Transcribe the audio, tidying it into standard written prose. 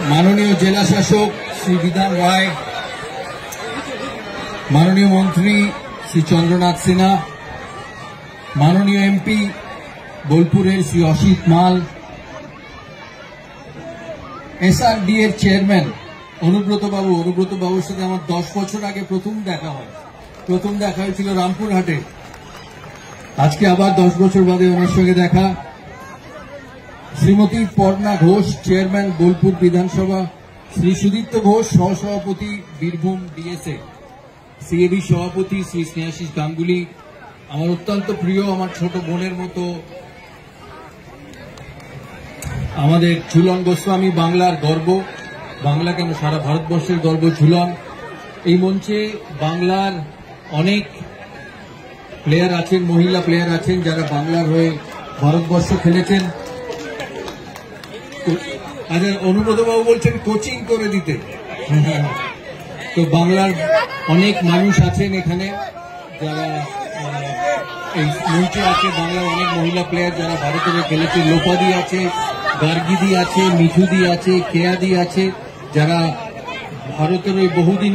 माननीय जिला शासक श्री विधान राय, माननीय मंत्री श्री चंद्रनाथ सिन्हा, माननीय एमपी बोलपुरेर श्री असित माल, एसआरडी एर चेयरमैन अनुब्रत बाबुर साथे आमार 10 বছর आगे प्रथम देखा हয়েছিল रामपुरहाटे। आज के आबार 10 বছর बादे ओनार संगे देखा। श्रीमती पर्णा घोष चेयरमैन बोलपुर विधानसभा, श्री सुदीप्त घोष सहसभापति बीरभूम डीएसए, सीएबी सभापति श्री स्नेहाशीष गांगुली, आमार अत्यंत प्रिय आमार छोट बोनेर मतो आमादेर झुलन गोस्वामी, बांगलार गर्व, बांगला केन सारा भारतवर्षेर गर्व झुलन। এই মঞ্চে বাংলার অনেক প্লেয়ার আছেন, মহিলা প্লেয়ার আছেন যারা বাংলার হয়ে ভারতবর্ষ খেলেছেন। আচ্ছা, অনুব্রত বাবু বলছেন কোচিং করে দিতে। তো বাংলার অনেক মানুষ আছেন এখানে যারা এই মঞ্চে আছে, বাংলার অনেক মহিলা প্লেয়ার যারা ভারতে খেলেছে। লোপাদি আছে, গার্গিদি আছে, মিঠুদি আছে, কেয়াদি আছে, যারা ভারতের ওই বহুদিন